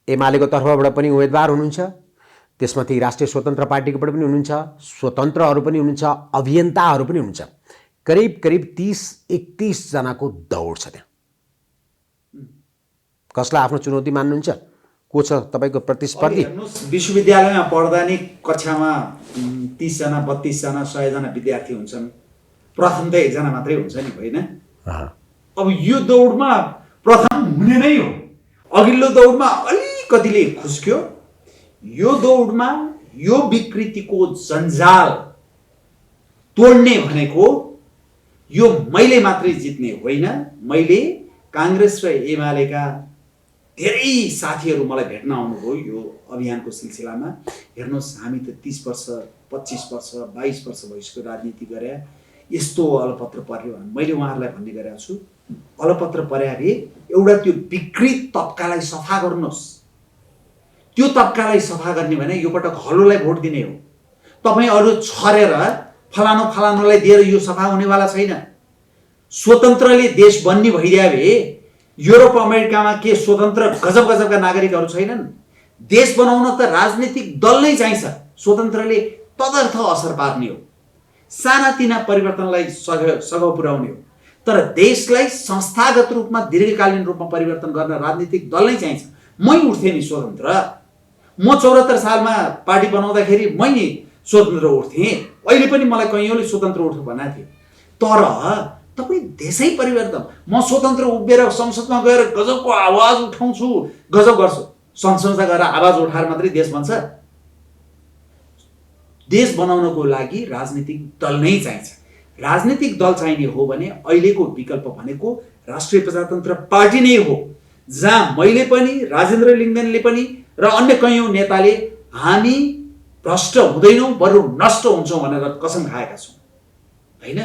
एमालेको तर्फबाट पनि उम्मेदवार हुनुहुन्छ, त्यसमाथि राष्ट्रिय स्वतन्त्र पार्टीकोबाट पनि हुनुहुन्छ, स्वतन्त्रहरू पनि हुनुहुन्छ, अभियन्ताहरू पनि हुनुहुन्छ। करिब 30-31 जनाको दौड छ त्यहाँ। कसलाई आफ्नो चुनौती मान्नुहुन्छ? को छ तपाईँको प्रतिस्पर्धी? विश्वविद्यालयमा पढ्दा नि कक्षामा 30 जना, 32 जना, 100 जना विद्यार्थी हुन्छन्। प्रथम त 1 जना मात्रै हुन्छ नि, होइन? अब यो दौडमा प्रथम हुने नै हो। अघिल्लो दौडमा अलिकतिले खुस्क्यो। यो दौडमा यो विकृतिको जन्जाल तोड्ने भनेको यो मैले मात्रै जित्ने होइन। मैले काङ्ग्रेस र एमालेका धेरै साथीहरू मलाई भेट्न आउनुभयो यो अभियानको सिलसिलामा। हेर्नुहोस्, हामी त 30 वर्ष, 25 वर्ष, 22 वर्ष भइसक्यो राजनीति गरे, यस्तो अलपत्र पर्यो। मैले उहाँहरूलाई भन्ने गरेको छु, अलपत्र पर्या रे एउटा त्यो विकृत तबकालाई सफा गर्नुहोस्। त्यो तबकालाई सफा गर्ने भने यो पटक हलोलाई भोट दिने हो। तपाईँ अरू छरेर फलानुलाई दिएर यो सफा हुनेवाला छैन। स्वतन्त्रले देश बन्ने भइदिए भए युरोप अमेरिकामा के स्वतन्त्र गजब गजबका नागरिकहरू छैनन्? देश बनाउन त राजनीतिक दल नै चाहिन्छ। स्वतन्त्रले तदर्थ असर पार्ने हो, सानातिना परिवर्तनलाई सघाउ पुर्याउने हो। तर देशलाई संस्थागत रूपमा दीर्घकालीन रूपमा परिवर्तन गर्न राजनीतिक दल नै चाहिन्छ। मै उठ्थेँ नि स्वतन्त्र। म 74 सालमा पार्टी बनाउँदाखेरि मै नि स्वतन्त्र उठ्थेँ। अहिले पनि मलाई कैयौँले स्वतन्त्र उठ्नु भनेको थियो। तर तपाईँ देशै परिवर्तन, म स्वतन्त्र उभिएर संसदमा गएर गजबको आवाज उठाउँछु, गजब गर्छु। संसदमा गएर आवाज उठाएर मात्रै देश बन्छ? देश बनाउनको लागि राजनीतिक दल नै चाहिन्छ। राजनीतिक दल चाहिने हो भने अहिलेको विकल्प भनेको राष्ट्रिय प्रजातन्त्र पार्टी नै हो, जहाँ मैले पनि, राजेन्द्र लिङ्गदेनले पनि र अन्य कैयौँ नेताले हामी भ्रष्ट हुँदैनौँ बरु नष्ट हुन्छौँ भनेर कसम खाएका छौँ, होइन?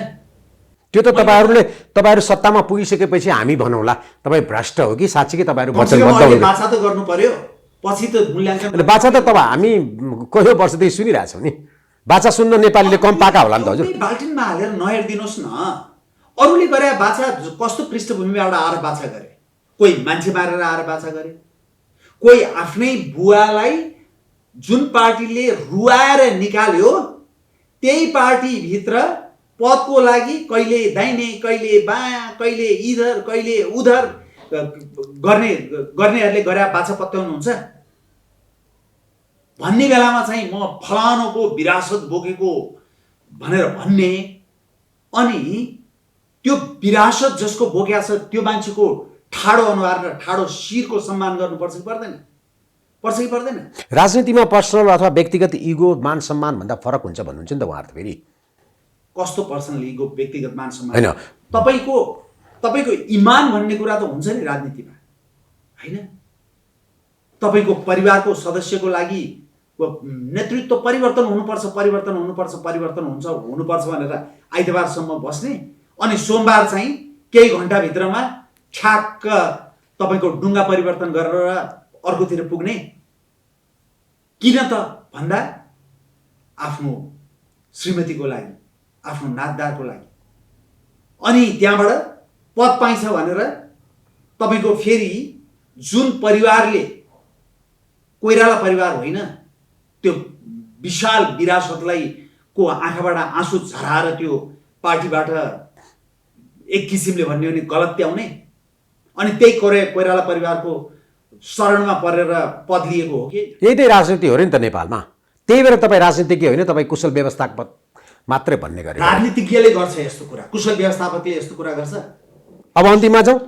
त्यो त तपाईँहरू सत्तामा पुगिसकेपछि हामी भनौँला तपाईँ भ्रष्ट हो कि साँच्चीकै तपाईँहरू वचनबद्ध हो। बाछा त गर्नु पर्यो, पछि त मूल्याङ्कन। बाछा त तपाईँ हामी कयौँ वर्षदेखि सुनिरहेछौँ नि। बाछा सुन्न नेपालीले कम पाका होला नि त हजुर। बाल्टिनमा हालेर नहेरिदिनुहोस् न। अरूले गरे बाछा कस्तो पृष्ठभूमिबाट आएर बाछा गरे? कोही मान्छे मारेर आएर बाछा गरे, कोही आफ्नै बुवालाई जुन पार्टीले रुवाएर निकाल्यो त्यही पार्टीभित्र पदको लागि कहिले दाहिने, कहिले बायाँ, कहिले इधर, कहिले उधर गर्नेहरूले गरे बाछा पत्याउनुहुन्छ भन्ने बेलामा चाहिँ म फलानुको विरासत बोकेको भनेर भन्ने, अनि त्यो विरासत जसको बोकेको छ त्यो मान्छेको ठाडो अनुहार र ठाडो शिरको सम्मान गर्नुपर्छ कि पर्दैन? पर्छ कि पर्दैन? राजनीतिमा पर्सनल अथवा व्यक्तिगत इगो मान सम्मान भन्दा फरक हुन्छ भन्नुहुन्छ नि त उहाँहरू त फेरि। कस्तो पर्सनल इगो, व्यक्तिगत मान सम्मान? होइन, तपाईँको इमान भन्ने कुरा त हुन्छ नि राजनीतिमा, होइन? तपाईँको परिवारको सदस्यको लागि नेतृत्व परिवर्तन हुनुपर्छ भनेर आइतबारसम्म बस्ने, अनि सोमबार चाहिँ केही घन्टाभित्रमा ठ्याक्क तपाईँको डुङ्गा परिवर्तन गरेर अर्कोतिर पुग्ने। किन त भन्दा आफ्नो श्रीमतीको लागि, आफ्नो नातदारको लागि, अनि त्यहाँबाट पद पाइन्छ भनेर तपाईँको फेरि जुन परिवारले, कोइराला परिवार होइन, त्यो विशाल विरासतलाई को आँखाबाट आँसु झराएर त्यो पार्टीबाट एक किसिमले भन्यो भने गलत्याउने, अनि त्यही कोइराला परिवारको शरणमा परेर पद लिएको हो कि? यही त राजनीति हो र नि त नेपालमा। त्यही भएर तपाईँ राजनीतिज्ञ होइन, तपाईँ कुशल व्यवस्थापक मात्रै भन्ने गरे। राजनीतिज्ञले गर्छ यस्तो कुरा, कुशल व्यवस्थापकले यस्तो कुरा गर्छ। अब अन्तिममा जाउँ।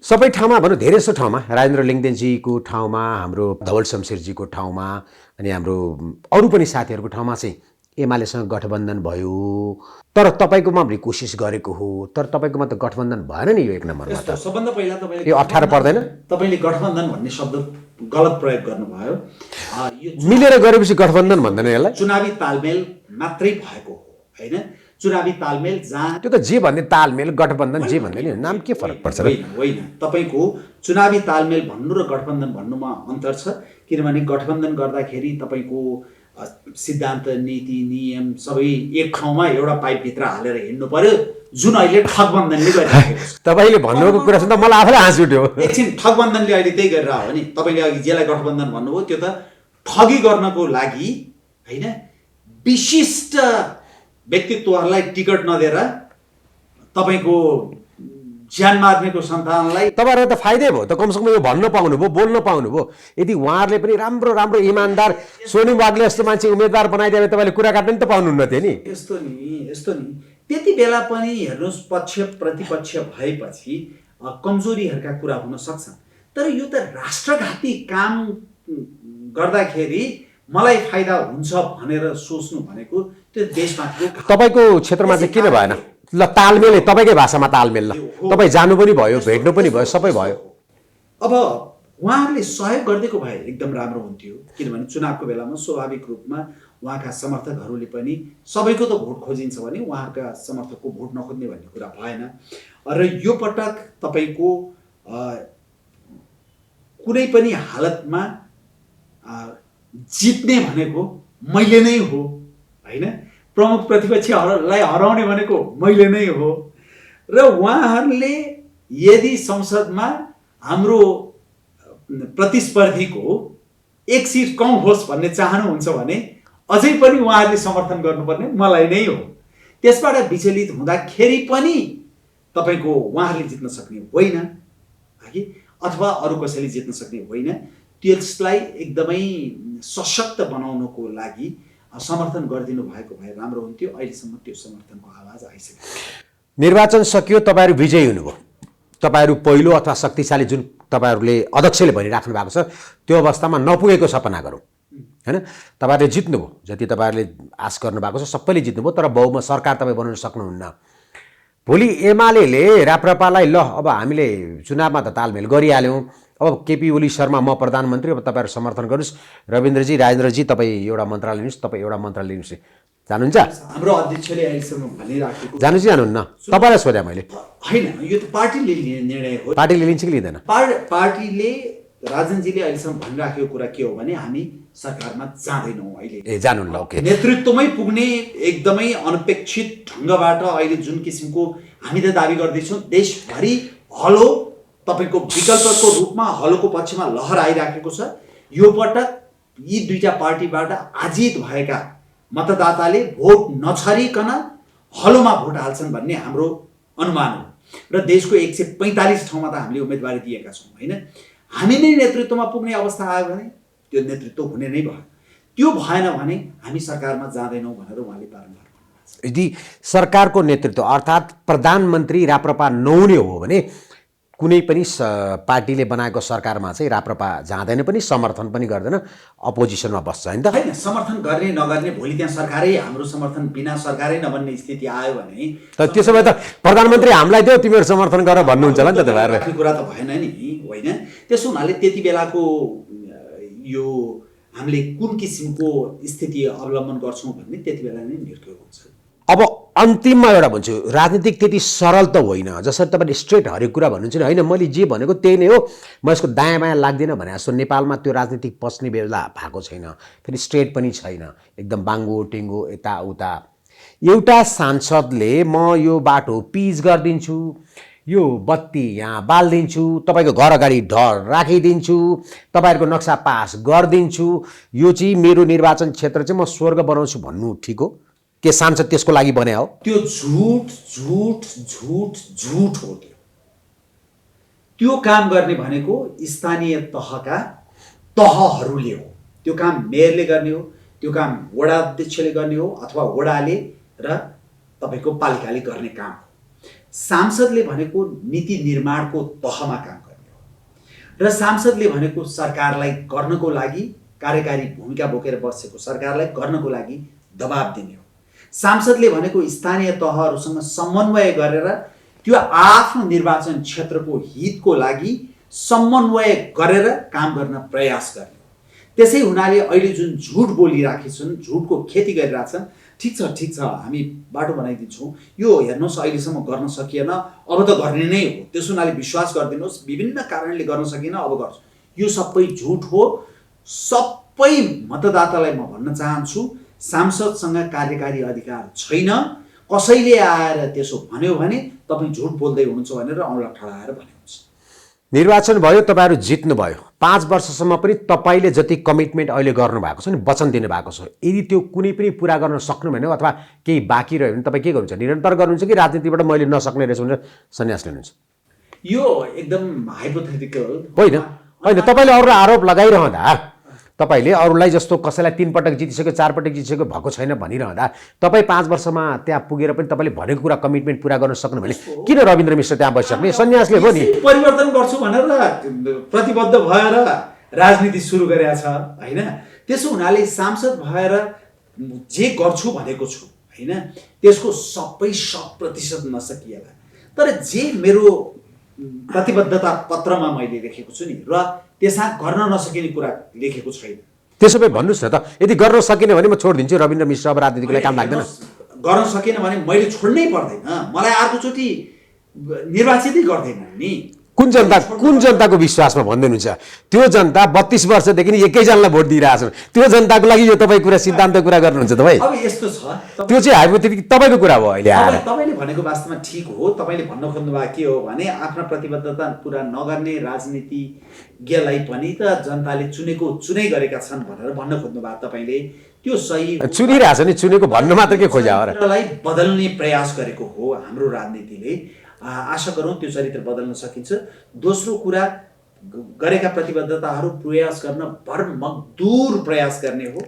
सबै ठाउँमा भनौँ, धेरै जस्तो ठाउँमा, राजेन्द्र लिङ्गदेनजीको ठाउँमा, हाम्रो धवल शमशेरजीको ठाउँमा, अनि हाम्रो अरू पनि साथीहरूको ठाउँमा चाहिँ एमालेसँग गठबन्धन भयो, तर तपाईँकोमा हामीले कोसिस गरेको हो, तर तपाईँकोमा त गठबन्धन भएन नि। यो एक नम्बरमा त सबभन्दा पहिला तपाईँले यो 18 पर्दैन? तपाईँले गठबन्धन भन्ने शब्द गलत प्रयोग गर्नुभयो। मिलेर गरेपछि गठबन्धन भन्दैन यसलाई। चुनावी तालमेल मात्रै भएको हो, होइन? चुनावी तालमेल जहाँ त्यो त जे भन्ने तालमेल, गठबन्धन जे भन्ने नि, नाम के फरक पर्छ र? होइन, तपाईँको चुनावी तालमेल भन्नु र गठबन्धन भन्नुमा अन्तर छ। किनभने गठबन्धन गर्दाखेरि तपाईँको सिद्धान्त, नीति, नियम सबै एक ठाउँमा एउटा पाइपभित्र हालेर हिँड्नु पर्यो, जुन अहिले ठगबन्धनले गरिरहेको छ। तपाईँले भन्नुभएको कुरा सुन्दा मलाई आफैलाई हाँस उठ्यो। एकछिन, ठगबन्धनले अहिले त्यही गरेर हो नि। तपाईँले अघि जेलाई गठबन्धन भन्नुभयो त्यो त ठगी गर्नको लागि, होइन, विशिष्ट व्यक्तित्वहरूलाई टिकट नदिएर तपाईँको ज्यान मार्नेको सन्तानलाई तपाईँहरू त फाइदै भयो त, कमसेकम यो भन्न पाउनुभयो, बोल्न पाउनुभयो। यदि उहाँहरूले पनि राम्रो राम्रो इमान्दार सोनिम वाग्ले जस्तो मान्छे उम्मेदवार बनाइदियो भने तपाईँले कुरा काट्न त पाउनुहुन्न थियो नि। यस्तो नि त्यति बेला पनि हेर्नुहोस्, पक्ष प्रतिपक्ष भएपछि कमजोरीहरूका कुरा हुन सक्छन्, तर यो त राष्ट्रघाती काम गर्दाखेरि मलाई फाइदा हुन्छ भनेर सोच्नु भनेको त्यो देशमाथिको। तपाईँको क्षेत्रमा चाहिँ किन भएन? ल, तालमेल, तपाईँकै भाषामा तालमेल। ल, तपाईँ जानु पनि भयो, भेट्नु पनि भयो, सबै भयो। अब उहाँहरूले सहयोग गरिदिएको भए एकदम राम्रो हुन्थ्यो। किनभने चुनावको बेलामा स्वाभाविक रूपमा उहाँका समर्थकहरूले पनि, सबैको त भोट खोजिन्छ भने उहाँका समर्थकको भोट नखोज्ने भन्ने कुरा भएन। र यो पटक तपाईँको कुनै पनि हालतमा जित्ने भनेको मैले नै हो, होइन? प्रमुख प्रतिपक्षलाई हराउने भनेको मैले नै हो। र उहाँहरूले यदि संसदमा हाम्रो प्रतिस्पर्धीको एक सिट कम होस् भन्ने चाहनुहुन्छ भने अझै पनि उहाँहरूले समर्थन गर्नुपर्ने मलाई नै हो। त्यसबाट विचलित हुँदाखेरि पनि तपाईँको उहाँहरूले जित्न सक्ने होइन, अथवा अरू कसैले जित्न सक्ने होइन। त्यसलाई एकदमै सशक्त बनाउनको लागि समर्थन गरिदिनु भएको भए राम्रो हुन्थ्यो। अहिलेसम्म त्यो समर्थनको आवाज आइसक्यो। निर्वाचन सकियो, तपाईँहरू विजयी हुनुभयो। तपाईँहरू पहिलो अथवा शक्तिशाली जुन तपाईँहरूले अध्यक्षले भनिराख्नु भएको छ त्यो अवस्थामा नपुगेको सपना गरौँ, होइन? तपाईँहरूले जित्नुभयो, जति तपाईँहरूले आश गर्नुभएको छ सबैले जित्नुभयो, तर बहुमत सरकार तपाईँ बनाउन सक्नुहुन्न। भोलि एमाले राप्रपालाई ल अब हामीले चुनावमा त तालमेल गरिहाल्यौँ, अब केपी ओली शर्मा म प्रधानमन्त्री, अब तपाईँहरू समर्थन गर्नुहोस्, रविन्द्रजी, राजेन्द्रजी तपाईँ एउटा मन्त्रालय लिनुहोस्, तपाईँ एउटा मन्त्रालय लिनुहोस्, जानुहुन्छ? हाम्रो अध्यक्षले अहिलेसम्म भनिराखेको जानु चाहिँ जानुहुन्न? तपाईँलाई सोधेँ मैले। होइन, यो त पार्टीले लिने निर्णय हो। पार्टीले लिन्छ कि लिँदैन? पार्टीले, राजनजीले अहिलेसम्म भनिराखेको कुरा के हो भने हामी सरकारमा जाँदैनौँ अहिले। ए, जानु ल, ओके। नेतृत्वमै पुग्ने एकदमै अनपेक्षित ढङ्गबाट अहिले जुन किसिमको हामी त दाबी गर्दैछौँ, देशभरि हलो तपाईँको विकल्पको रूपमा हलोको पक्षमा लहर आइराखेको छ। यो पटक यी दुईटा पार्टीबाट आजित भएका मतदाताले भोट नछरिकन हलोमा भोट हाल्छन् भन्ने हाम्रो अनुमान हो। र देशको 145 ठाउँमा त हामीले उम्मेदवारी दिएका छौँ होइन। हामी नै नेतृत्वमा पुग्ने अवस्था आयो भने त्यो नेतृत्व हुने नै भयो। त्यो भएन भने हामी सरकारमा जाँदैनौँ भनेर उहाँले बारम्बार भन्नुभएको छ। यदि सरकारको नेतृत्व अर्थात् प्रधानमन्त्री राप्रपा नहुने हो भने कुनै पनि पार्टीले बनाएको सरकारमा चाहिँ राप्रपा जाँदैन पनि, समर्थन पनि गर्दैन, अपोजिसनमा बस्छ होइन त? होइन, समर्थन गर्ने नगर्ने भोलि त्यहाँ सरकारै हाम्रो समर्थन बिना सरकारै नबन्ने स्थिति आयो भने त त्यसो भए त प्रधानमन्त्री हामीलाई देऊ तिमीहरू समर्थन गर भन्नुहुन्छ होला नि त तपाईँहरू। कुरा त भएन नि होइन। त्यसो हुनाले त्यति बेलाको यो हामीले कुन किसिमको स्थिति अवलम्बन गर्छौँ भन्ने त्यति बेला नै निर्णय हुन्छ। अब अन्तिममा एउटा भन्छु, राजनीतिक त्यति सरल त होइन। जसरी तपाईँले स्ट्रेट हरेक कुरा भन्नुहुन्छ नि, होइन मैले जे भनेको त्यही नै हो, म यसको दायाँ बायाँ लाग्दिनँ भने जस्तो नेपालमा त्यो राजनीतिक पस्ने बेला भएको छैन। फेरि स्ट्रेट पनि छैन, एकदम बाङ्गो टेङ्गो यताउता। एउटा सांसदले म यो बाटो पिच गरिदिन्छु, यो बत्ती यहाँ बालिदिन्छु, तपाईँको घर अगाडि ढर राखिदिन्छु, तपाईँहरूको नक्सा पास गरिदिन्छु, यो चाहिँ मेरो निर्वाचन क्षेत्र चाहिँ म स्वर्ग बनाउँछु भन्नु ठिक हो? के सांसद त्यसको लागि बने हो? त्यो झुट झुट झुट झुट हो। त्यो काम गर्ने भनेको स्थानीय तहहरूले हो। त्यो काम मेयरले गर्ने हो, त्यो काम वडा अध्यक्षले गर्ने हो, अथवा वडाले र तपाईँको पालिकाले गर्ने काम हो। सांसदले भनेको नीति निर्माणको तहमा काम गर्ने हो र सांसदले भनेको सरकारलाई गर्नको लागि, कार्यकारी भूमिका बोकेर बसेको सरकारलाई गर्नको लागि दबाब दिने हो। सांसदले भनेको स्थानीय तहहरूसँग समन्वय गरेर त्यो आफ्नो निर्वाचन क्षेत्रको हितको लागि समन्वय गरेर काम गर्न प्रयास गर्ने हो। त्यसै हुनाले अहिले जुन झुट बोलिराखेछन्, झुटको खेती गरिरहेछन्, ठिक छ हामी बाटो बनाइदिन्छौँ, यो हेर्नुहोस् अहिलेसम्म गर्न सकिएन, अब त गर्ने नै हो, त्यसो हुनाले विश्वास गरिदिनुहोस्, विभिन्न कारणले गर्न सकिएन, अब गर्छु, यो सबै झुट हो। सबै मतदातालाई म भन्न चाहन्छु, सांसदसँग कार्यकारी अधिकार छैन। कसैले आएर त्यसो भन्यो भने तपाईँ झुट बोल्दै हुनुहुन्छ भनेर औँला ठडाएर भने हुन्छ। निर्वाचन भयो, तपाईँहरू जित्नुभयो, 5 वर्षसम्म पनि तपाईँले जति कमिटमेन्ट अहिले गर्नुभएको छ नि, वचन दिनुभएको छ, यदि त्यो कुनै पनि पुरा गर्न सक्नु भएन अथवा केही बाँकी रह्यो भने तपाईँ के गर्नुहुन्छ? निरन्तर गर्नुहुन्छ कि राजनीतिबाट मैले नसक्ने रहेछु भनेर सन्यास लिनुहुन्छ? यो एकदम हाइपोथेटिकल होइन होइन। तपाईँले अरूलाई आरोप लगाइरहँदा, तपाईँले अरूलाई जस्तो कसैलाई 3 पटक जितिसक्यो 4 पटक जितिसक्यो भएको छैन भनिरहँदा, तपाईँ 5 वर्षमा त्यहाँ पुगेर पनि तपाईँले भनेको कुरा कमिटमेन्ट पुरा गर्न सक्नु भने किन रविन्द्र मिश्र त्यहाँ बसिसक्ने? सन्यासले हो नि। परिवर्तन गर्छु भनेर प्रतिबद्ध भएर राजनीति सुरु गरेका छ होइन। त्यसो हुनाले सांसद भएर जे गर्छु भनेको छु होइन, त्यसको सबै 100% नसकिएला, तर जे मेरो प्रतिबद्धता पत्रमा मैले लेखेको छु नि, र त्यसमा गर्न नसकिने कुरा लेखेको छैन। त्यसो भए भन्नुहोस् न त, यदि गर्न सकिने भने म छोडिदिन्छु, रविन्द्र मिश्र अब राजनीतिको लागि काम लाग्दैन। गर्न सकेन भने मैले छोड्नै पर्दैन, मलाई अर्कोचोटि निर्वाचितै गर्दैन नि। कुन जनताको विश्वासमा भन्दै हुनुहुन्छ? त्यो जनता 32 वर्षदेखि एकैजनालाई भोट दिइरहेछन्, त्यो जनताको लागि यो तपाईँ कुरा सिद्धान्त कुरा गर्नुहुन्छ तपाईँ? अब यस्तो छ, त्यो चाहिँ हाइपोथेटिकल तपाईँको कुरा हो। अहिले आएर तपाईँले भनेको वास्तवमा ठिक हो। तपाईँले भन्न खोज्नुभएको के हो भने आफ्ना प्रतिबद्धता पुरा नगर्ने राजनीतिज्ञलाई पनि त जनताले चुनै गरेका छन् भनेर भन्न खोज्नुभएको तपाईँले। त्यो सही चुनिरहेछ नि, चुनेको भन्नु मात्र के खोज्या हो र? बदल्ने प्रयास गरेको हो हाम्रो राजनीतिले। आशा गरौँ त्यो चरित्र बदल्न सकिन्छ। दोस्रो कुरा, गरेका प्रतिबद्धताहरू प्रयास गर्न भरमग्दुर प्रयास गर्ने हो,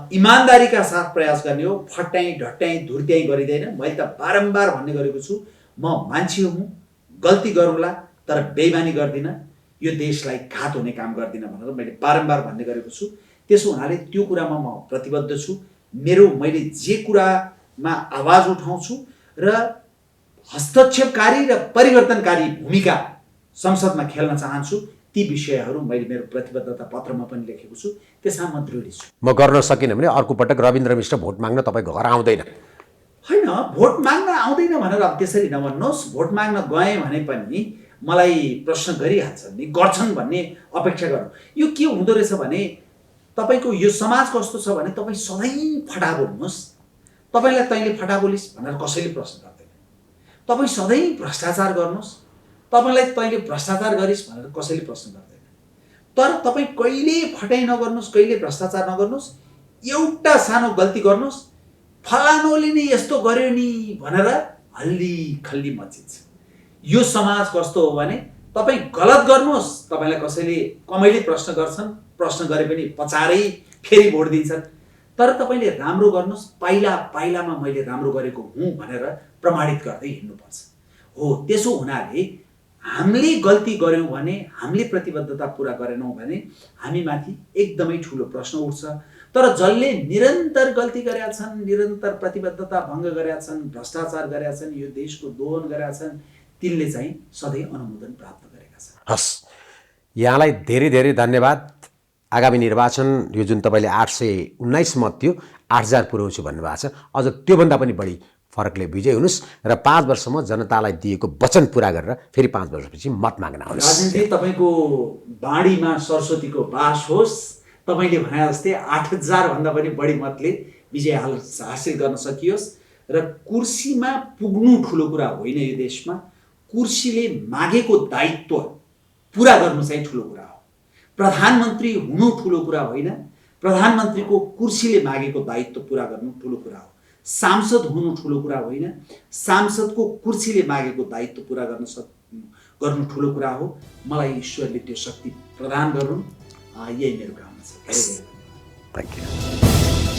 इमान्दारीका साथ प्रयास गर्ने हो। फट्याइ ढट्याइ धुर्त्याइ गरिँदैन। मैले त बारम्बार भन्ने गरेको छु, म मान्छे हुँ, गल्ती गरौँला तर बेइमानी गर्दिनँ, यो देशलाई घात हुने काम गर्दिनँ भनेर मैले बारम्बार भन्ने गरेको छु। त्यसो हुनाले त्यो कुरामा म प्रतिबद्ध छु। मैले जे कुरामा आवाज उठाउँछु र हस्तक्षेपकारी र परिवर्तनकारी भूमिका संसदमा खेल्न चाहन्छु, ती विषयहरू मैले मेरो प्रतिबद्धता पत्रमा पनि लेखेको छु। त्यसमा म दृढ छु। म गर्न सकिनँ भने अर्को पटक रविन्द्र मिश्र भोट माग्न तपाईँको घर आउँदैन? होइन, भोट माग्न आउँदैन भनेर अब त्यसरी नभन्नुहोस्। भोट माग्न गएँ भने पनि मलाई प्रश्न गरिहाल्छन् नि, गर्छन् भन्ने अपेक्षा गर्नु। यो के हुँदो रहेछ भने तपाईँको यो समाज कस्तो छ भने तपाईँ सधैँ फटा बोल्नुहोस्, तपाईँलाई तैँले फटा बोलिस् भनेर कसैले प्रश्न गर्दैन। तपाईँ सधैँ भ्रष्टाचार गर्नुहोस्, तपाईँलाई तैँले भ्रष्टाचार गरिस् भनेर कसैले प्रश्न गर्दैन। तर तपाईँ कहिले फटाइ नगर्नुहोस्, कहिले भ्रष्टाचार नगर्नुहोस्, एउटा सानो गल्ती गर्नुहोस्, फलानोले नि यस्तो गर्यो नि भनेर हल्ली खल्ली मचिन्छ। यो समाज कस्तो हो भने तपाईँ गलत गर्नुहोस्, तपाईँलाई कसैले कमैले प्रश्न गर्छन्, प्रश्न गरे पनि पचारै फेरि भोट दिन्छन्, तर तपाईँले राम्रो गर्नुहोस्, पाइला पाइलामा मैले राम्रो गरेको हुँ भनेर प्रमाणित गर्दै हिँड्नुपर्छ। हो, त्यसो हुनाले हामीले गल्ती गऱ्यौँ भने, हामीले प्रतिबद्धता पुरा गरेनौँ भने हामीमाथि एकदमै ठुलो प्रश्न उठ्छ। तर जसले निरन्तर गल्ती गरेका छन्, निरन्तर प्रतिबद्धता भङ्ग गरेका छन्, भ्रष्टाचार गरेका छन्, यो देशको दोहन गरेका छन्, तिनले चाहिँ सधैँ अनुमोदन प्राप्त गरेका छन्। हस्, यहाँलाई धेरै धेरै धन्यवाद। आगामी निर्वाचन यो जुन तपाईँले 819 मत थियो 8000 पुर्याउँछु भन्नुभएको छ, अझ त्योभन्दा पनि बढी फरकले विजय हुनुहोस् र 5 वर्षमा जनतालाई दिएको वचन पुरा गरेर फेरि 5 वर्षपछि मत माग्न आउनुहोस्। राजनीति तपाईँको बाढीमा सरस्वतीको बास होस्। तपाईँले भने जस्तै 8000 भन्दा पनि बढी मतले विजय हासिल गर्न सकियोस् र कुर्सीमा पुग्नु ठुलो कुरा होइन। यो देशमा कुर्सीले मागेको दायित्व पुरा गर्नु चाहिँ ठुलो कुरा हो। प्रधानमन्त्री हुनु ठुलो कुरा होइन, प्रधानमन्त्रीको कुर्सीले मागेको दायित्व पुरा गर्नु ठुलो कुरा हो। सांसद हुनु ठुलो कुरा होइन, सांसदको कुर्सीले मागेको दायित्व पुरा गर्नु ठुलो कुरा हो। मलाई ईश्वरले त्यो शक्ति प्रदान गरून्, यही मेरो कामना छ। Thank you.